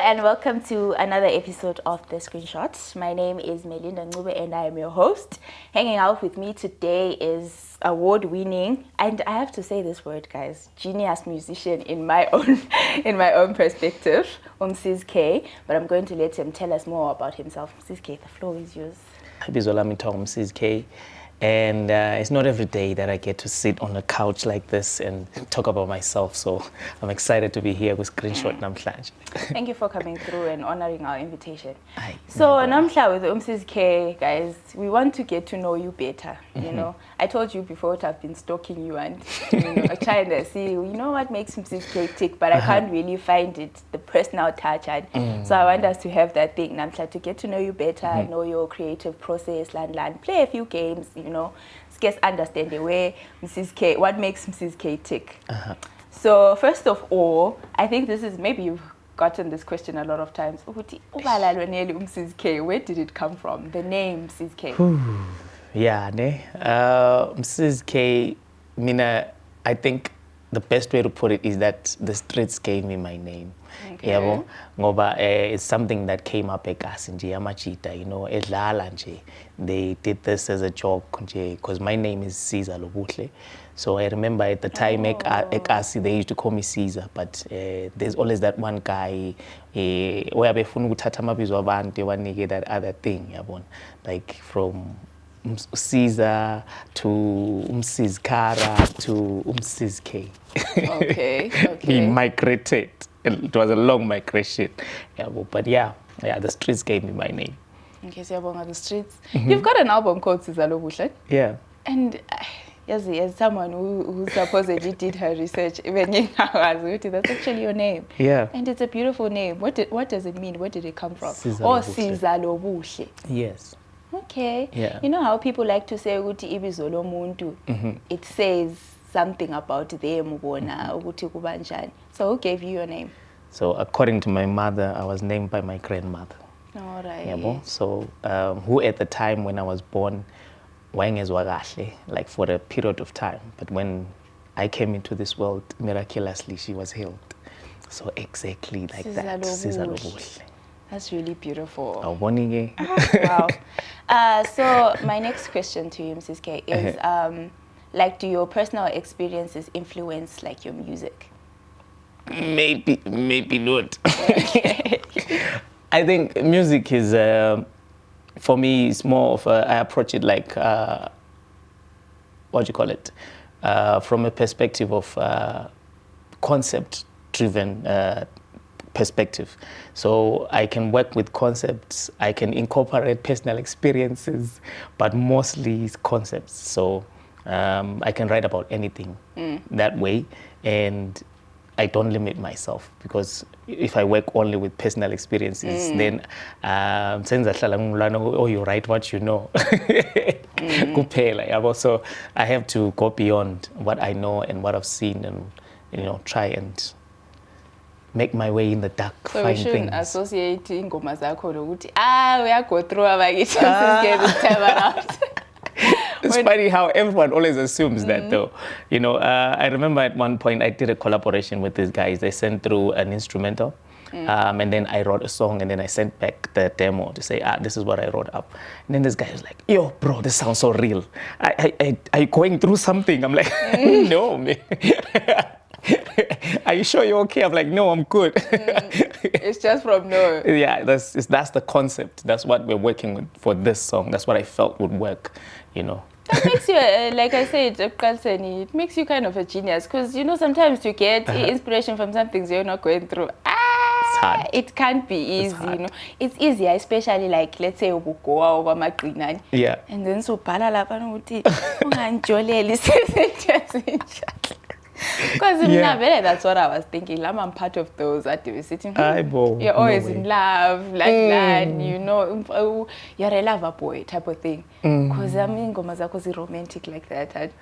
and welcome to another episode of the ScreenShot. My name is Melinda Ncube and I am your host. Hanging out with me today is award-winning, and I have to say this word, guys, genius musician in my own perspective, Msizkay. But I'm going to let him tell us more about himself. Msizkay, the floor is yours. Msizkay. And it's not every day that I get to sit on a couch like this and talk about myself. So I'm excited to be here with ScreenShot namhlanje. Thank you for coming through and honoring our invitation. So namhla with Msizkay, guys, we want to get to know you better. You know, I told you before that I've been stalking you and trying to see, what makes Msizkay tick, but I can't really find it, the personal touch. And so I want us to have that thing, namhla, to get to know you better, know your creative process, land, play a few games, understand the way Msizkay, what makes Msizkay tick. So first of all, I think this is, maybe you've gotten this question a lot of times. Msizkay, where did it come from? The name Msizkay. Yeah, Msizkay, I think the best way to put it is that the streets gave me my name. Okay. It's something that came up eKasi nje amachita, edlala nje. They did this as a joke nje because my name is Msizkay. So I remember at the time eKasi they used to call me Caesar, but there's always that one guy where befuna ukuthatha amabizo abantu ewanike that other thing, yabona, like from Caesar to Msizkara to Msizkay. Okay. He migrated. It was a long migration. But yeah, the streets gave me my name. Okay, so you're the streets. You've got an album called Msizkay. Yeah. And as someone who supposedly did her research, even that's actually your name. Yeah. And it's a beautiful name. What does it mean? Where did it come from? Msizkay. Yes. Okay. Yeah. You know how people like to say ukuthi ibizo lomuntu, it says something about them, ukuthi kubanjani. So who gave you your name? So according to my mother, I was named by my grandmother. All right. Yabo? So who at the time when I was born, wayengezwa kahle, like for a period of time. But when I came into this world, miraculously she was healed. So exactly like that. Msizkay. That's really beautiful. Wow. So my next question to you, Msizkay, is like, do your personal experiences influence like your music? Maybe not. Okay. I think music is, for me, it's more of I approach it like, what do you call it? From a perspective of concept-driven perspective. So I can work with concepts, I can incorporate personal experiences, but mostly it's concepts. So I can write about anything that way, and I don't limit myself, because if I work only with personal experiences, then you write what you know. So I have to go beyond what I know and what I've seen, and try and make my way in the dark, so find we shouldn't things. associate ingoma zakho nokuthi we go through this time around. It's funny how everyone always assumes that, though. I remember at one point I did a collaboration with these guys. They sent through an instrumental, and then I wrote a song, and then I sent back the demo to say, this is what I wrote up. And then this guy was like, yo, bro, this sounds so real. Are you going through something? I'm like, no, man. Are you sure you're okay? I'm like, no, I'm good. It's just from nowhere. Yeah, that's the concept. That's what we're working with for this song. That's what I felt would work, That makes you, like I said, it makes you kind of a genius, because, sometimes you get inspiration from some things you're not going through. It's hard. It can't be easy, It's easier, especially like, let's say, ubugoa over magrinani. Yeah. And then so bala lapha nokuthi unganjoleli because that's what I was thinking. I'm part of those that were sitting. You're always in love, like that, you're a lover boy type of thing. Because ngoma zakho zi romantic like that.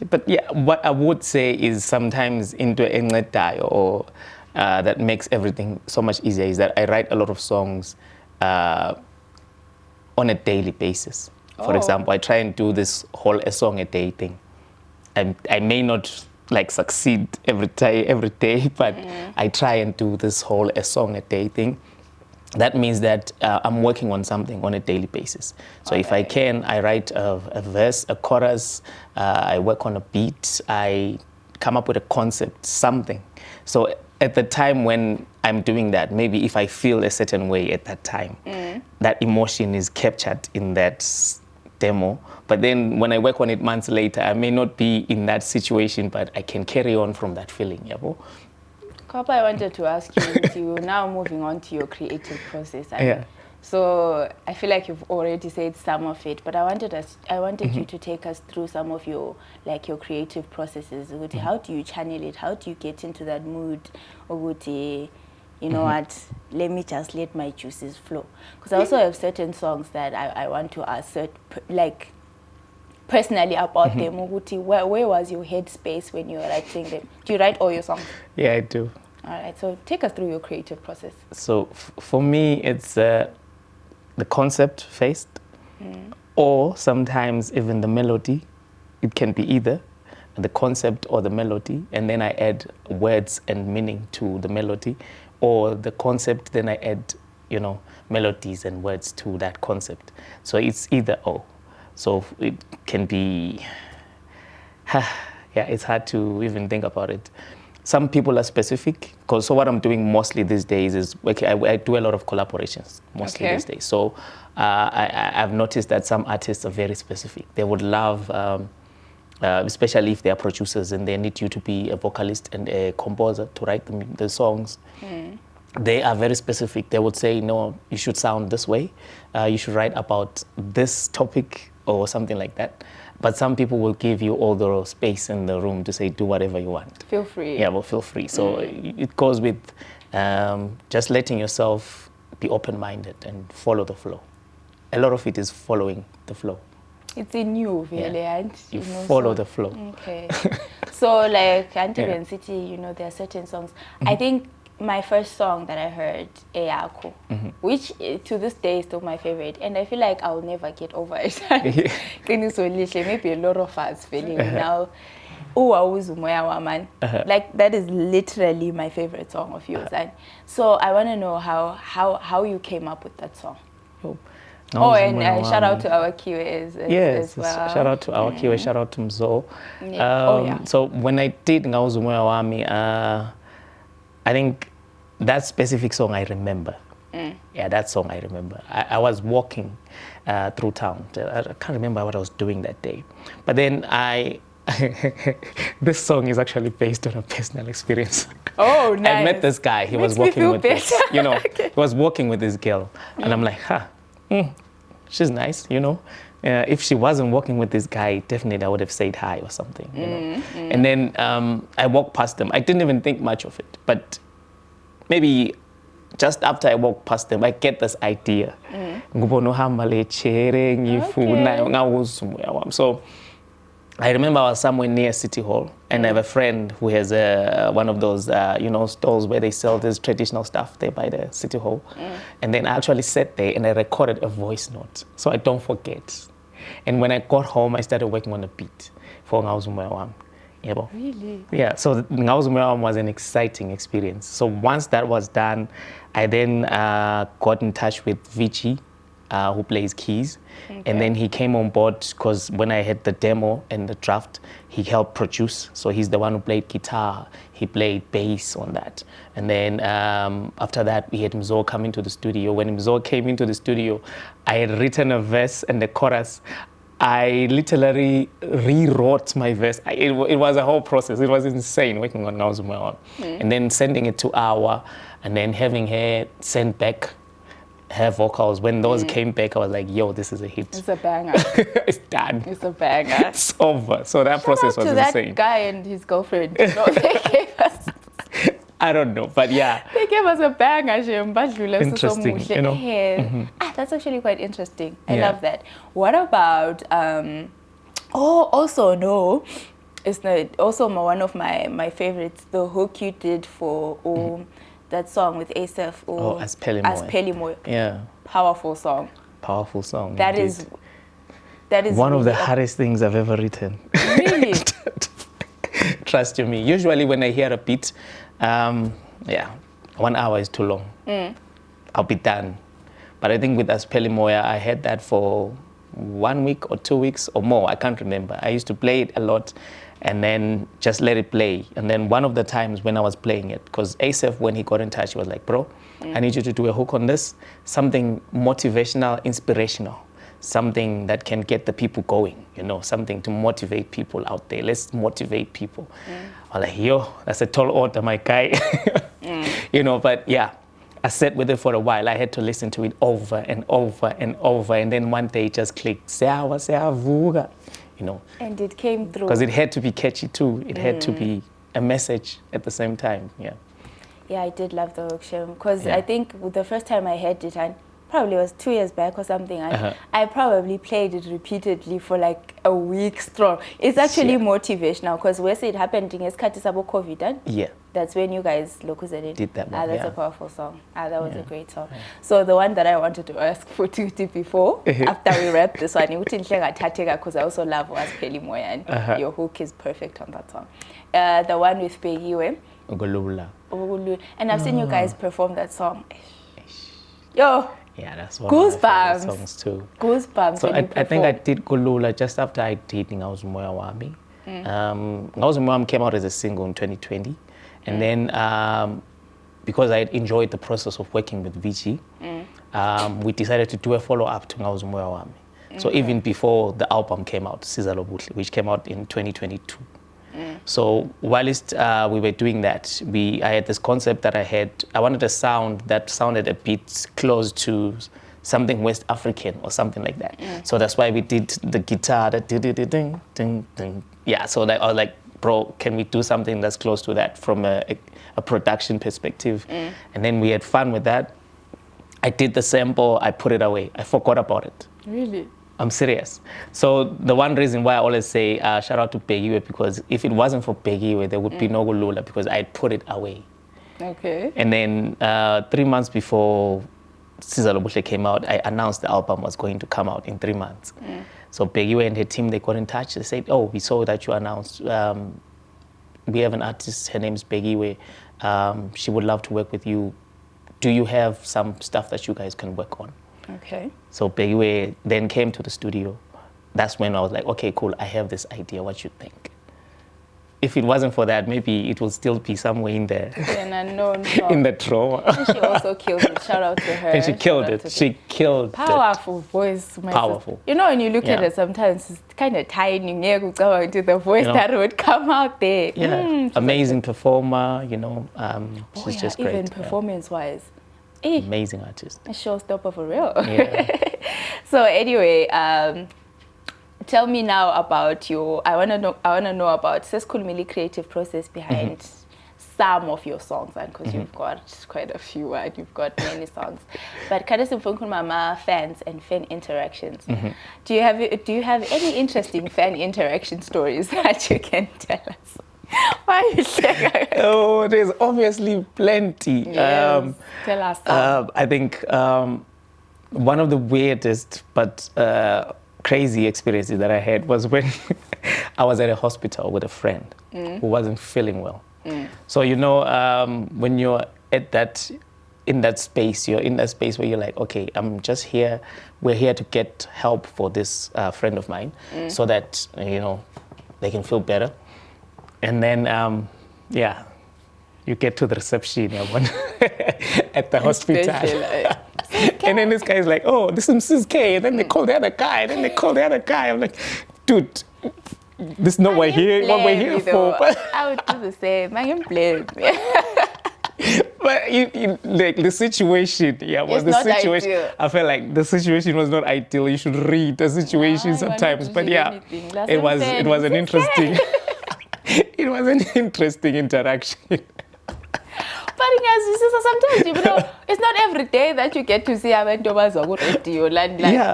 But yeah, what I would say is sometimes into encedayo or that makes everything so much easier is that I write a lot of songs on a daily basis. For example, I try and do this whole a song a day thing. I may not like succeed every day, but I try and do this whole a song a day thing. that means that I'm working on something on a daily basis. So if I can, I write a verse, a chorus, I work on a beat, I come up with a concept, something. So at the time when I'm doing that, maybe if I feel a certain way at that time, that emotion is captured in that demo. But then when I work on it months later, I may not be in that situation, but I can carry on from that feeling. Yabo? Kapa, I wanted to ask you, now moving on to your creative process. So I feel like you've already said some of it, but I wanted you to take us through some of your creative processes. How do you channel it? How do you get into that mood? Or you know what, let me just let my juices flow. Because I also have certain songs that I want to assert, like personally about them. Where was your headspace when you were writing them? Do you write all your songs? Yeah, I do. All right, so take us through your creative process. So for me, it's the concept first, or sometimes even the melody. It can be either the concept or the melody, and then I add words and meaning to the melody, or the concept, then I add, you know, melodies and words to that concept. So it's either or. So it can be, yeah, it's hard to even think about it. Some people are specific, because so what I'm doing mostly these days is, I do a lot of collaborations mostly these days. So I've noticed that some artists are very specific. They would love, especially if they are producers and they need you to be a vocalist and a composer to write the songs. They are very specific. They would say, no, you should sound this way. You should write about this topic or something like that. But some people will give you all the space in the room to say, do whatever you want. Feel free. Yeah, well, feel free. So it goes with just letting yourself be open-minded and follow the flow. A lot of it is following the flow. It's in you, really, and you know, follow the flow. Okay. So, like, Antivian City, you know, there are certain songs. I think my first song that I heard, Eyako, which to this day is still my favorite, and I feel like I'll never get over it. Maybe a lot of us feeling now. Like, that is literally my favorite song of yours. And so I want to know how you came up with that song. And shout out to our QAs as well. Shout out to our QA, shout out to Mzo. So when I did Ngawuzumoya Wami, I think that specific song I remember. Yeah, that song I remember. I was walking through town. I can't remember what I was doing that day. But then this song is actually based on a personal experience. Oh, nice. I met this guy. He was walking with this, you know, he was walking with this girl. And I'm like, she's nice, you know. If she wasn't walking with this guy, definitely I would have said hi or something, you know. And then I walked past them. I didn't even think much of it. But maybe just after I walked past them, I get this idea. So I remember I was somewhere near City Hall, and I have a friend who has one of those, you know, stalls where they sell this traditional stuff there by the City Hall. And then I actually sat there and I recorded a voice note, so I don't forget. And when I got home, I started working on a beat for Ngawuzumoya Wami. Really? Yeah, so Ngawuzumoya Wami was an exciting experience. So once that was done, I then got in touch with Vici, who plays keys. And then he came on board because when I had the demo and the draft, he helped produce. So he's the one who played guitar. He played bass on that. And then after that, we had Mzo come into the studio. When Mzo came into the studio, I had written a verse and the chorus. I literally rewrote my verse. It was a whole process. It was insane working on Ngawuzumoya Wami. And then sending it to Awa, and then having her send back her vocals. When those came back, I was like, yo, this is a hit. It's a banger. It's done. It's a banger. It's over. So that process was insane. That guy and his girlfriend. You know, they gave us... I don't know, but yeah. They gave us a banger. Interesting, you know. That's actually quite interesting. I love that. What about... also, no. It's not, also one of my favorites, the hook you did for... that song with Asaf. As Pelimoy. Yeah. Powerful song. Powerful song. That is one of the hardest things I've ever written. Really? Trust you me. Usually when I hear a beat, 1 hour is too long. I'll be done. But I think with Aspheli Moya, I had that for 1 week or 2 weeks or more. I can't remember. I used to play it a lot and then just let it play. And then one of the times when I was playing it, because Asaph, when he got in touch, he was like, bro, I need you to do a hook on this, something motivational, inspirational, something that can get the people going, you know, something to motivate people out there. Let's motivate people. I was like, yo, that's a tall order, my guy. You know, but yeah, I sat with it for a while. I had to listen to it over and over and over. And then one day it just clicked, you know. And it came through. Because it had to be catchy too. It had to be a message at the same time, yeah. Yeah, I did love the hook, Shem. Because I think the first time I heard it, and probably was 2 years back or something, I probably played it repeatedly for like a week strong. It's actually motivational, because where it happened in COVID, yeah. That's when you guys did that one. That's a powerful song. That was a great song. So the one that I wanted to ask for Tuti before, after we wrap this one, because I also love Aspheli Moya, and your hook is perfect on that song. The one with Begiwe. And I've seen you guys perform that song. Yo! Yeah, that's one of my favorite songs too. Goosebumps. So I think I did Gulula just after I did Ngawuzi Moya Wami. Ngawuzi Moya Wami came out as a single in 2020. And then because I had enjoyed the process of working with VG, we decided to do a follow-up to Ngawuzi Moya Wami. So even before the album came out, Msizkay, which came out in 2022. So whilst we were doing that, I had this concept that I wanted a sound that sounded a bit close to something West African or something like that. So that's why we did the guitar, the ding, ding, ding. Yeah, so I was like, bro, can we do something that's close to that from a production perspective? And then we had fun with that. I did the sample, I put it away. I forgot about it. Really? I'm serious. So the one reason why I always say shout out to Begiwe, because if it wasn't for Begiwe, there would be no Gulula, because I had put it away. Okay. And then 3 months before Msizkay came out, I announced the album was going to come out in 3 months. So Begiwe and her team, they got in touch. They said, oh, we saw that you announced. We have an artist, her name's Begiwe. She would love to work with you. Do you have some stuff that you guys can work on? Okay. So Begiwe then came to the studio. That's when I was like, okay, cool, I have this idea, what you think? If it wasn't for that, maybe it will still be somewhere in there. In the drawer. And she also killed it. Shout out to her. And she killed it. She killed it. Powerful voice. Powerful. You know, when you look at it, sometimes it's kind of tiny. To the voice that would come out there. Yeah. Amazing performer, you know. She's just great. Even performance-wise. Amazing artist. A showstopper for real. Yeah. So anyway, tell me now about I wanna know about Seskhulumile creative process behind some of your songs, and because you've got quite a few and you've got many songs. But Mama fans and fan interactions. Do you have any interesting fan interaction stories that you can tell us? Why are you saying? Oh, there's obviously plenty. Yes, tell us some. I think one of the weirdest but crazy experiences that I had was when I was at a hospital with a friend who wasn't feeling well. So, you know, when you're in that space where you're like, okay, I'm just here. We're here to get help for this friend of mine so that, you know, they can feel better. And then, yeah, you get to the reception at the hospital. And then this guy's like, oh, this is Msizkay. And then they call the other guy. And then they call the other guy. I'm like, dude, this is not what we're here for. I would do the same. I can blame. But like the situation, was the situation. Ideal. I felt like the situation was not ideal. You should read the situation sometimes. But yeah, it was an interesting. It was an interesting interaction. But sometimes, you know, it's not every day that you get to see radio.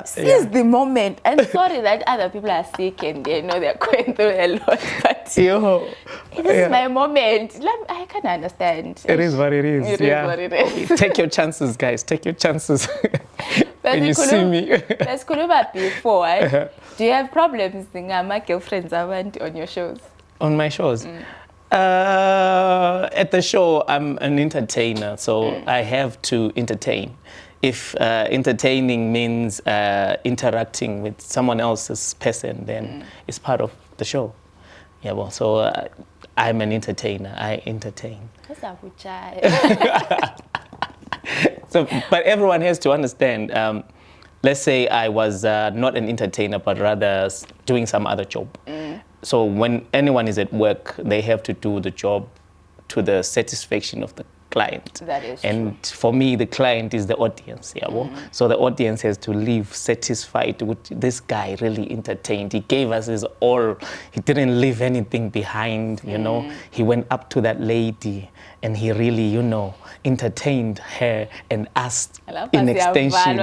Seize the moment. And sorry that other people are sick and they know they're going through a lot. But this is my moment. I can understand. It is what it is. It is what it is. Take your chances, guys. Take your chances. When you see me. Let's call before. Do you have problems with my girlfriends on your shows? On my shows? at the show, I'm an entertainer, so I have to entertain. If entertaining means interacting with someone else's person, then it's part of the show. Yeah, well, so I'm an entertainer. I entertain. So, but everyone has to understand. Let's say I was not an entertainer, but rather doing some other job. So when anyone is at work, they have to do the job to the satisfaction of the client. That is and true. For me, the client is the audience. Yeah, well, so the audience has to leave satisfied with this guy really entertained. He gave us his all. He didn't leave anything behind, you know. He went up to that lady and he really, you know, entertained her and asked in extension.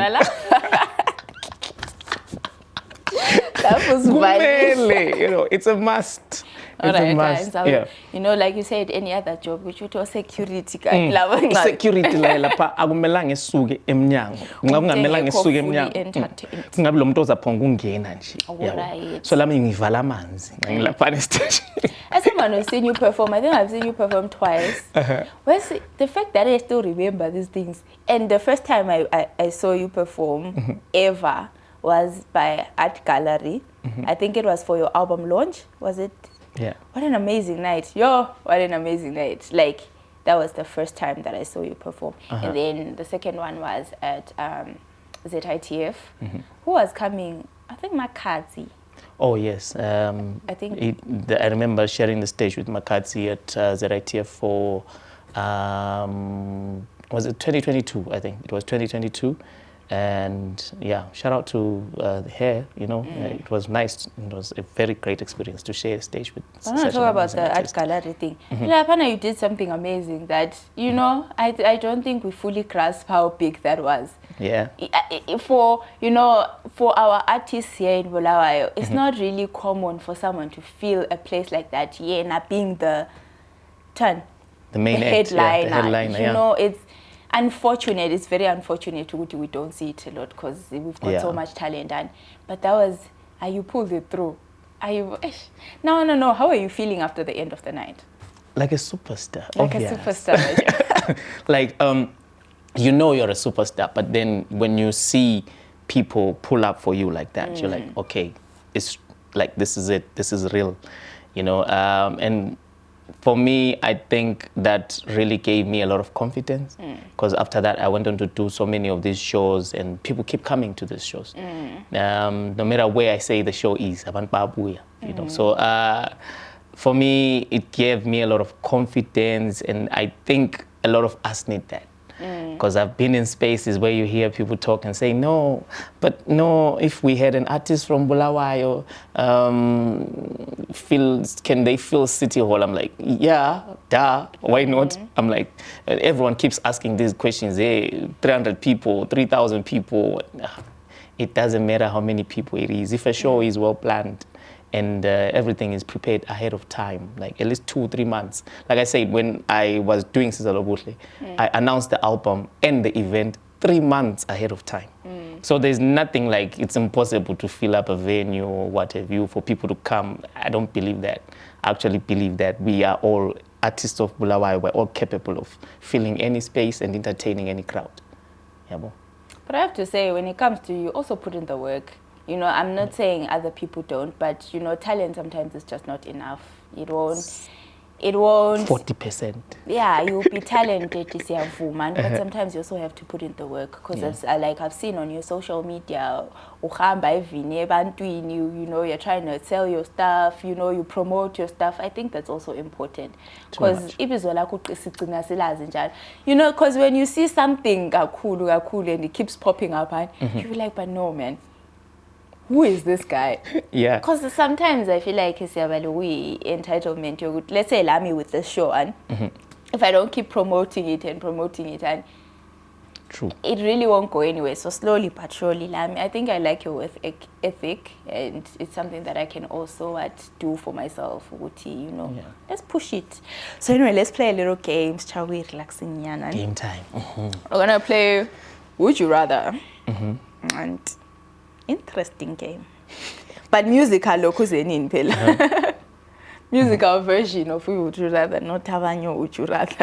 That was Really, you know, it's a must. It's a must. Guys, Yeah. You know, like you said, any other job, which was security guy. Security la lapha akumelanga esuke emnyango. Ngakungamelanga esuke emnyango. Kungabe lo muntu ozaphonga ungena nje. So lami ngivala amanzi. Ngilapha station. As someone who's seen you perform, I think I've seen you perform twice. Where's the fact that I still remember these things? And the first time I saw you perform ever was by Art Gallery. I think it was for your album launch, was it? Yeah. What an amazing night. Yo, what an amazing night. Like, that was the first time that I saw you perform. And then the second one was at ZITF. Who was coming? I think Makadzi. Oh, yes. I think... I remember sharing the stage with Makadzi at ZITF for, was it 2022? I think it was 2022. And yeah, shout out to her, you know, it was nice. It was a very great experience to share a stage with. I want to talk about the Art Gallery thing. You did something amazing that, you know, I don't think we fully grasp how big that was. Yeah. For, you know, for our artists here in Bulawayo, it's not really common for someone to fill a place like that, not being the headliner. The headliner, you know, it's unfortunate. It's very unfortunate we don't see it a lot because we've got so much talent. But that was, you pulled it through. No. How are you feeling after the end of the night? Like a superstar. Like a superstar. Like, you know you're a superstar, but then when you see people pull up for you like that, you're like, okay, it's like, this is it. This is real, you know. And for me, I think that really gave me a lot of confidence because after that, I went on to do so many of these shows and people keep coming to these shows. No matter where I say the show is, you know. So for me, it gave me a lot of confidence and I think a lot of us need that. Because I've been in spaces where you hear people talk and say, no, but no, if we had an artist from Bulawayo, can they fill City Hall? I'm like, yeah, duh, why not? I'm like, everyone keeps asking these questions, hey, 300 people, 3,000 people. It doesn't matter how many people it is. If a show is well planned, and everything is prepared ahead of time, like at least 2-3 months. Like I said, when I was doing Msizkay, I announced the album and the event 3 months ahead of time. So there's nothing like it's impossible to fill up a venue or what have you for people to come. I don't believe that. I actually believe that we are all artists of Bulawayo. We're all capable of filling any space and entertaining any crowd. Yeah, but I have to say, when it comes to you, also put in the work. You know, I'm not saying other people don't, but, you know, talent sometimes is just not enough. It won't. 40%. Yeah, you'll be talented, but sometimes you also have to put in the work. Because like I've seen on your social media, you know, you're trying to sell your stuff, you know, you promote your stuff. I think that's also important. Because you know, because when you see something cool and it keeps popping up, you're like, but no, man. Who is this guy? Yeah. Because sometimes I feel like it's entitlement. Let's say allow me with this show, and if I don't keep promoting it, and true, it really won't go anywhere. So slowly but surely, I think I like your ethic, and it's something that I can also do for myself. You know, let's push it. So anyway, let's play a little game. Shall we relaxing? Game time. We're gonna play Would You Rather, and interesting game, but musical locus in pela. musical version of Would You Rather, not Tavanyo Would You Rather.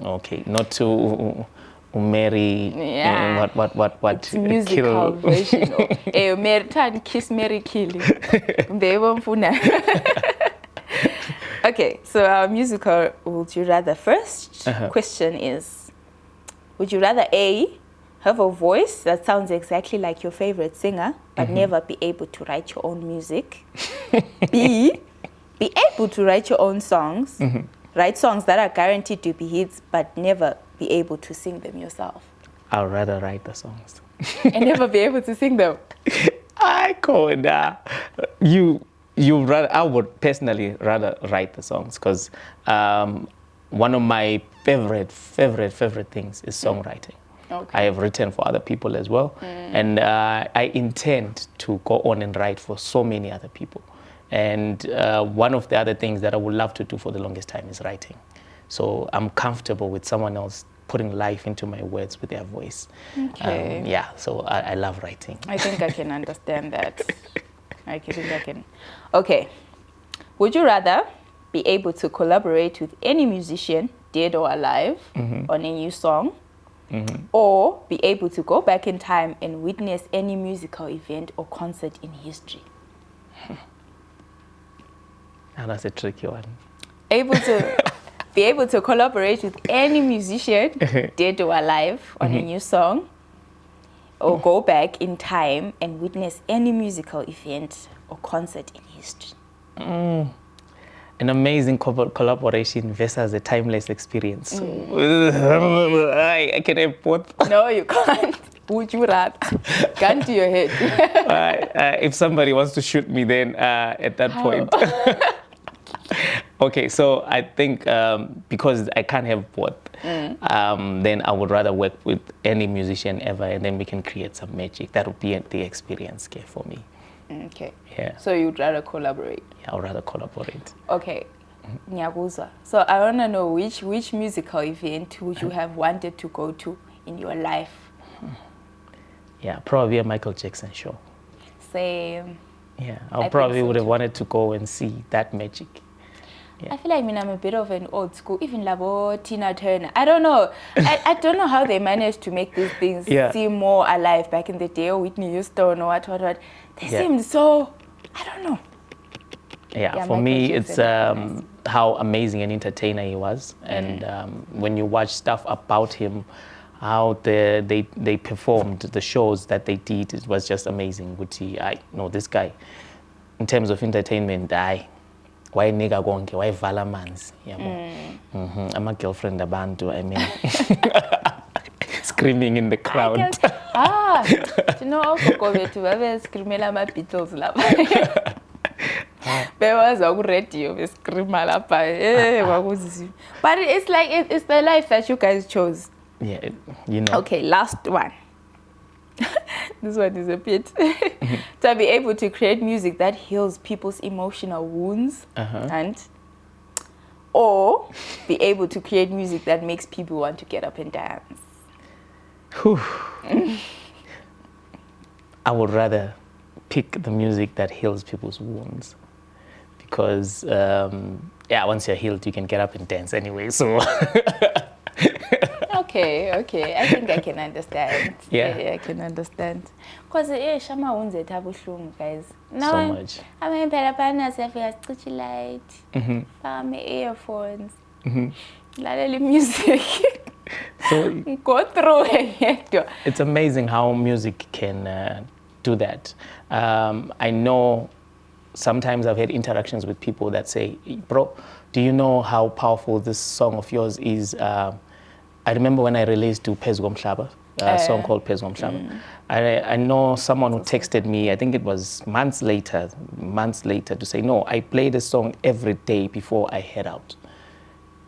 Okay, not to marry. What? It's musical version of Mary Kiss Mary Killing. Okay, so our musical Would You Rather first question is, would you rather A, have a voice that sounds exactly like your favorite singer, but never be able to write your own music? B, be able to write your own songs, write songs that are guaranteed to be hits, but never be able to sing them yourself. I'd rather write the songs. And never be able to sing them? I would personally rather write the songs, because one of my favorite things is songwriting. Okay. I have written for other people as well, and I intend to go on and write for so many other people. And one of the other things that I would love to do for the longest time is writing. So I'm comfortable with someone else putting life into my words with their voice. Okay. Yeah, so I love writing. I think I can understand that. I think I can. Okay. Would you rather be able to collaborate with any musician, dead or alive, on a new song, or be able to go back in time and witness any musical event or concert in history? And that's a tricky one. Be able to collaborate with any musician, dead or alive, on a new song, or go back in time and witness any musical event or concert in history. An amazing collaboration versus a timeless experience. I can have both. No, you can't. Would you rather? Gun to your head. If somebody wants to shoot me, then at that point. Okay, so I think because I can't have both, then I would rather work with any musician ever, and then we can create some magic. That would be the experience for me. Okay. Yeah. So you'd rather collaborate? Yeah, I'd rather collaborate. Okay. Nyaguza. So I want to know which musical event would you have wanted to go to in your life? Yeah, probably a Michael Jackson show. Same. Yeah, I probably would have wanted to go and see that magic. Yeah. I feel like I'm a bit of an old school, even Labo, Tina Turner. I don't know. I don't know how they managed to make these things seem more alive back in the day, or Whitney Houston or what. They seemed so, I don't know. Yeah, for me, it's how amazing an entertainer he was. And when you watch stuff about him, how they performed, the shows that they did, it was just amazing. I know this guy, in terms of entertainment, why nigga gonke, why vala manzi, I'm a girlfriend abantu, I mean, screaming in the crowd. You know, also go to where screaming my Beatles love. There was a radio, scream but it's like it's the life that you guys chose. Yeah, you know. Okay, last one. This one is a bit to be able to create music that heals people's emotional wounds, or be able to create music that makes people want to get up and dance. I would rather pick the music that heals people's wounds, because once you're healed, you can get up and dance anyway. So. Okay, I think I can understand. Yeah, I can understand. Because shama unze tabuhlungu, guys. Now so much. I'm in Parapana, I light, my earphones, laleli music. So go through it. It's amazing how music can do that. I know sometimes I've had interactions with people that say, bro, do you know how powerful this song of yours is? I remember when I released to Pezgo Mhlaba, a song called Pezgo Mhlaba. I know someone who texted me, I think it was months later to say, no, I play this song every day before I head out.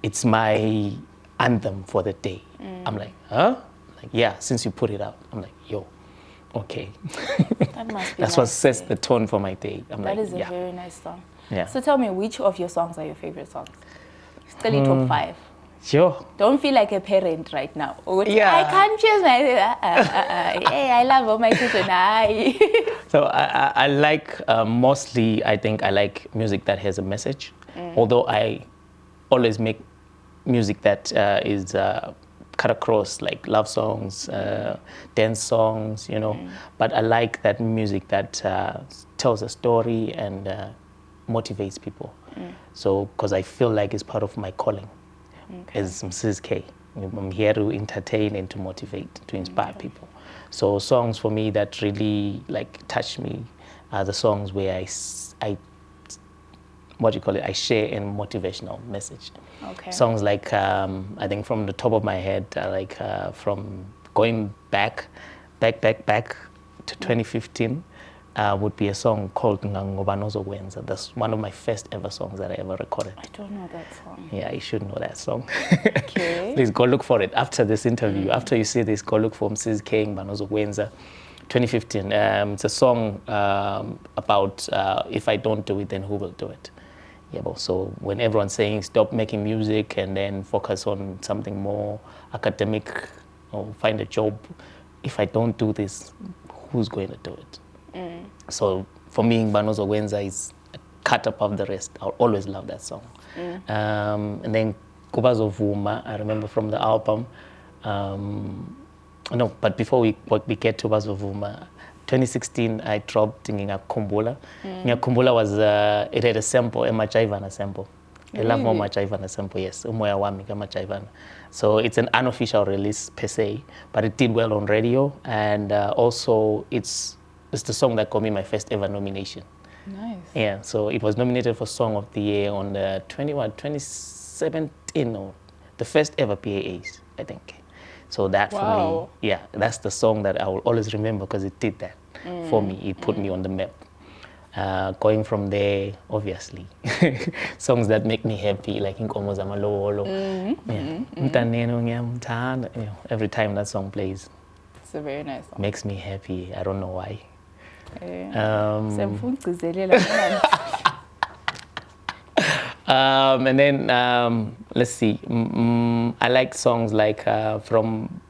It's my anthem for the day. I'm like, huh? Like, yeah, since you put it out. I'm like, yo, okay. That must be That's what sets the tone for my day. That is a very nice song. Yeah. So tell me, which of your songs are your favorite songs? Still top 5. Sure. Don't feel like a parent right now. Yeah. I can't choose my. Hey, I love all my children. So I like, mostly, I think I like music that has a message. Although I always make music that is cut across, like love songs, dance songs, you know. But I like that music that tells a story and motivates people. So, because I feel like it's part of my calling as Msizkay. I'm here to entertain and to motivate, to inspire people. So songs for me that really like touch me are the songs where I what do you call it? I share a motivational message. Okay. Songs like, I think from the top of my head, like from going back to 2015, would be a song called Ngoba Nozokwenza. That's one of my first ever songs that I ever recorded. I don't know that song. Yeah, you should know that song. Okay. Please go look for it after this interview. After you see this, go look for Msizkay Ngoba Nozokwenza. 2015. It's a song about if I don't do it, then who will do it? Yeah, but so when everyone's saying stop making music and then focus on something more academic or find a job, if I don't do this, who's going to do it? So for me, Ngoba Nozokwenza is cut above the rest. I'll always love that song. And then Kubazovuma, I remember from the album. No, but before we get to Bazovuma, 2016 I dropped Ngingakhumbula. Ngingakhumbula was it had a sample, a Machaivana sample. I love more Machaivana sample, yes. Umoya wami kaMachaivana. So it's an unofficial release per se, but it did well on radio, and also it's the song that got me my first ever nomination. Nice. Yeah, so it was nominated for Song of the Year on the 2017, or the first ever PAAs, I think. So that for me, yeah, that's the song that I will always remember because it did that for me. It put me on the map. Going from there, obviously, songs that make me happy, like Inkomo Zamalolo. Every time that song plays, it's a very nice song. Makes me happy. I don't know why. And then let's see. I like songs like from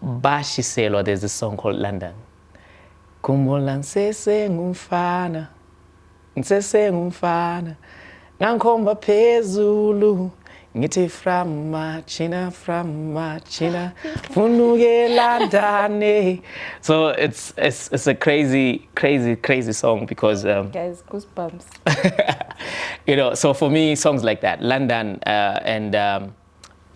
Bashiselo. There's a song called London. Kumbola nsese ngumfana, nsese ngumfana, ngankomba phezulu, ngithi from Machina, funuke London. So it's a crazy song because guys, goosebumps. you know, so for me, songs like that, London and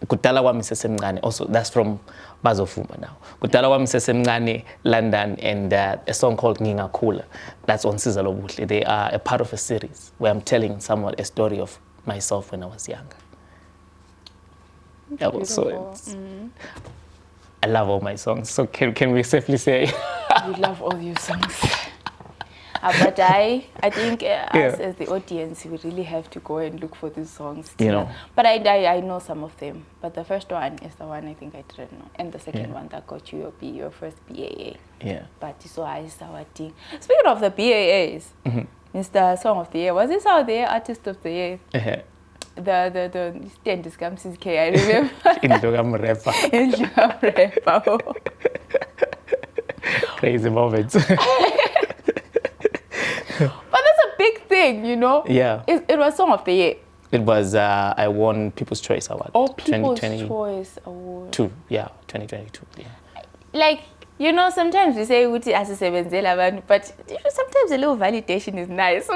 Kudala Wami Sesemncane, also that's from Bazovuma now. Kudala Wami Sesemncane, London, and a song called Ngingakhula. That's on Sizalo Buhle. They are a part of a series where I'm telling somewhat a story of myself when I was younger. Yeah, so I love all my songs. So can we safely say we love all your songs? But I think us as the audience, we really have to go and look for these songs. You know. But I know some of them. But the first one is the one I think I didn't know. And the second one that got you your first BAA. Yeah. But so I saw a thing. Speaking of the BAAs, Mr. Song of the Year, was this out there Artist of the Year? The stand is Msizkay, I remember. rapper. Crazy moments. But that's a big thing, you know? Yeah. It was Song of the Year. It was, I won People's Choice Award. Oh, People's Choice Award. 2022, yeah. Like, you know, sometimes we say, but sometimes a little validation is nice.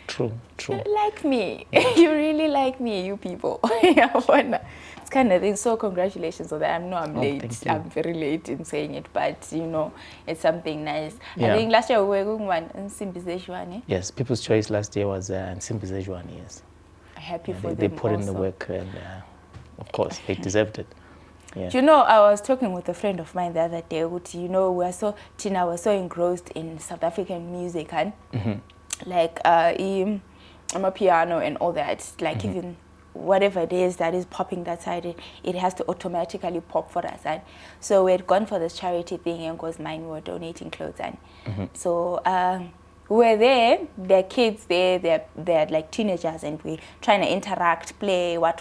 True. You like me. You really like me, you people. It's kind of thing. So congratulations on that. I'm late. I'm very late in saying it, but you know, it's something nice. I think last year we were going one Msizkay. Yes, People's Choice last year was Msizkay, yes. Happy for them. They put in the work, and of course, they deserved it. Yeah. You know, I was talking with a friend of mine the other day. You know, Tina was so engrossed in South African music, and like I'm a piano and all that. Like even whatever it is that is popping that side, it has to automatically pop for us. And so we had gone for this charity thing, and because mine were donating clothes, and so we were there. They're kids there. They're like teenagers, and we trying to interact, play, what.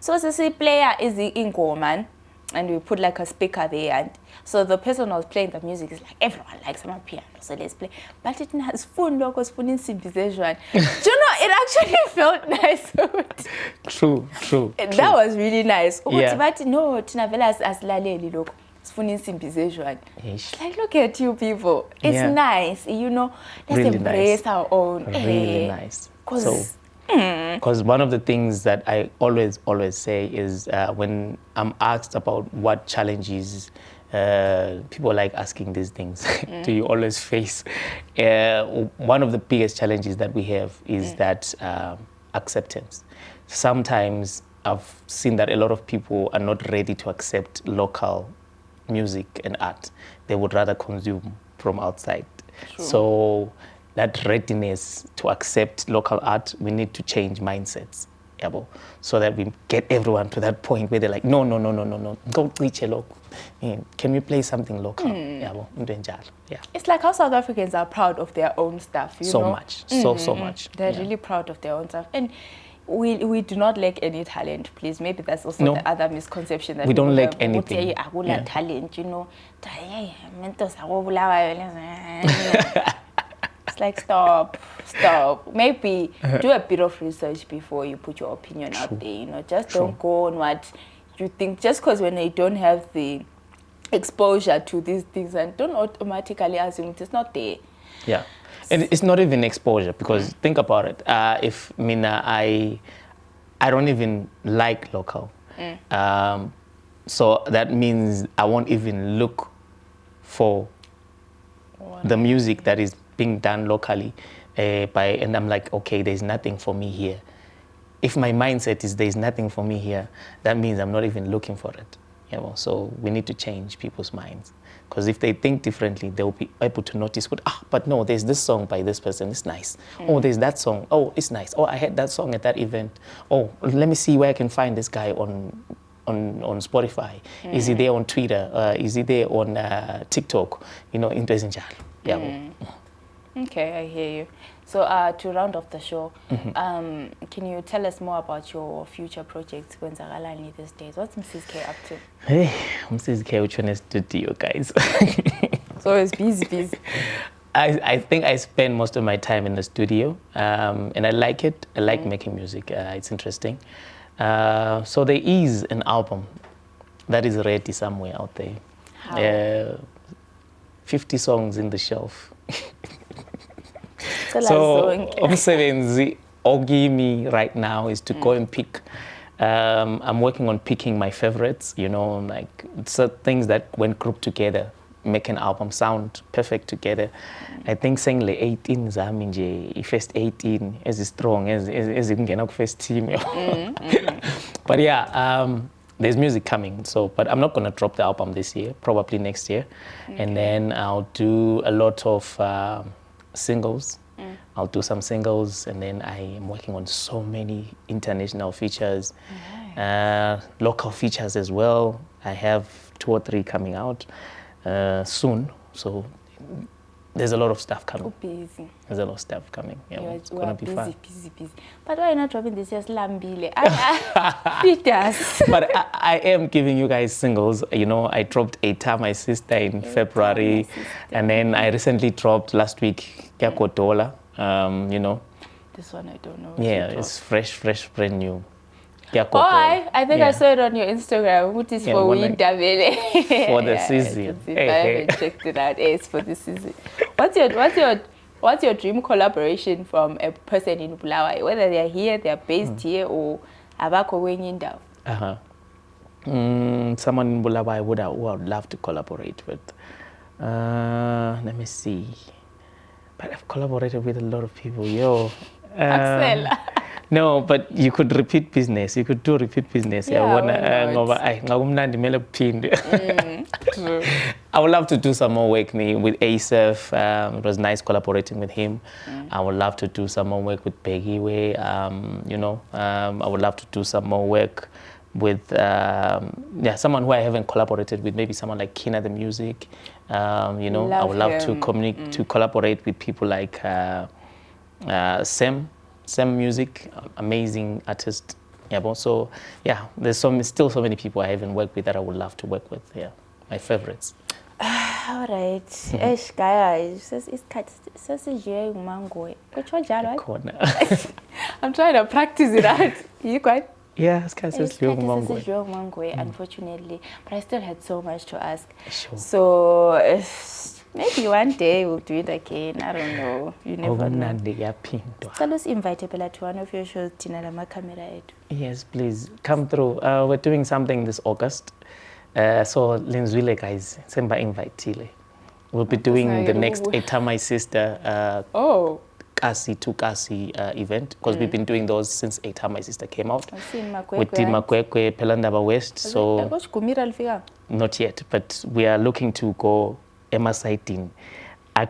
So the player is the Ingo man. and we put like a speaker there, and so the person who was playing the music is like, everyone likes my piano, so let's play. But it has phone logos, phone in synthesization. Do you know, it actually felt nice. True. That was really nice. Yeah. But no, tinavela asilaleli lokho. Sifuna insimbization. Like, look at you people. It's nice, you know. Let's really embrace nice. our own. Really nice. Because one of the things that I always say is when I'm asked about what challenges people like asking these things, do you always face? One of the biggest challenges that we have is that acceptance. Sometimes I've seen that a lot of people are not ready to accept local music and art. They would rather consume from outside. True. So that readiness to accept local art, we need to change mindsets, so that we get everyone to that point where they're like, no, don't reach a local. Can we play something local? Yeah. It's like how South Africans are proud of their own stuff. You know? Much, so much. They're really proud of their own stuff. And we do not lack any talent, please. Maybe that's also the other misconception that we don't lack have. anything. Talent, you know. It's like, stop. Maybe do a bit of research before you put your opinion out there, you know. Just don't go on what you think, just because when they don't have the exposure to these things, and don't automatically assume it's not there. Yeah. And it's not even exposure, because think about it. If I don't even like local, so that means I won't even look for the music that is being done locally, and I'm like, okay, there's nothing for me here. If my mindset is there's nothing for me here, that means I'm not even looking for it. So we need to change people's minds. Because if they think differently, they'll be able to notice, but no, there's this song by this person, it's nice. Oh, there's that song, oh, it's nice. Oh, I heard that song at that event. Oh, let me see where I can find this guy on Spotify. Is he there on Twitter? Is he there on TikTok? Into njalo. Okay, I hear you. So to round off the show, can you tell us more about your future projects these days? What's Msizkay up to? Hey, Msizkay, which one is studio, guys? So it's busy. I think I spend most of my time in the studio, and I like it. I like making music. It's interesting. So there is an album that is ready somewhere out there. How? 50 songs in the shelf. So umsebenzi ogimi right now is to go and pick. I'm working on picking my favorites, like things that when grouped together make an album sound perfect together. I think saying le 18 zami nje, first 18 is strong as ingena ku first team. But yeah, there's music coming, but I'm not going to drop the album this year, probably next year. And then I'll do a lot of singles. I'll do some singles, and then I am working on so many international features, local features as well. I have 2 or 3 coming out soon, so there's a lot of stuff coming. Busy. There's a lot of stuff coming. It's going to be fun. Busy. But why are you not dropping this year's Lambile? It does. But I am giving you guys singles. I dropped Eta, My Sister in February. And then I recently dropped last week, Kyakotola. This one I don't know. Yeah, it's fresh, brand new. I think I saw it on your Instagram. What is for winter? For the season. I haven't checked it out. It's for the season. What's your dream collaboration from a person in Bulawayo? Whether they're here, they're based here, or abako wenyinda? Someone in Bulawayo who I would love to collaborate with. Let me see. But I've collaborated with a lot of people. Axel. No, but you could repeat business. You could do repeat business. Yeah, I would love to do some more work with Asaf. It was nice collaborating with him. I would love to do some more work with Peggy. I would love to do some more work with someone who I haven't collaborated with. Maybe someone like Kina the Music. I would love to collaborate with people like Sam Music, amazing artist. Yeah, so yeah, there's still so many people I haven't worked with that I would love to work with. Yeah, my favorites. All right. Guys, Msizkay mango. Which one, Jalo? Corner. I'm trying to practice it out. You quite? Yeah, mango. Unfortunately, but I still had so much to ask. Sure. So maybe one day we'll do it again. I don't know. You never know. Let's invite Bella to one of your shows. Yes, please come through. We're doing something this August. So Lenzwile guys, Semba invite. We'll be doing the next Eta My Sister Kasi to Kasi event, because we've been doing those since Eta My Sister came out. We did Makwekwe, Pelandaba West. So not yet, but we are looking to go Emma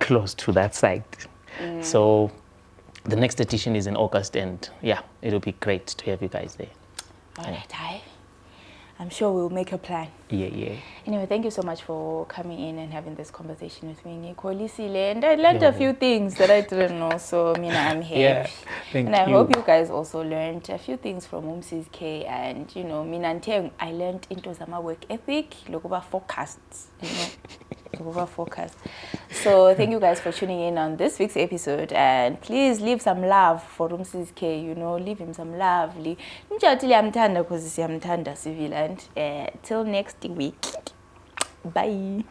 close to that site. So the next edition is in August, and yeah, it'll be great to have you guys there. All right, I'm sure we'll make a plan. Yeah. Anyway, thank you so much for coming in and having this conversation with me. And I learned a few things that I didn't know, so I'm happy. Yeah, thank you. And I hope you guys also learned a few things from Msizkay, and I learned into some work ethic, look over forecasts, focus. So thank you guys for tuning in on this week's episode, and please leave some love for Msizkay, leave him some love. Till next week. Bye.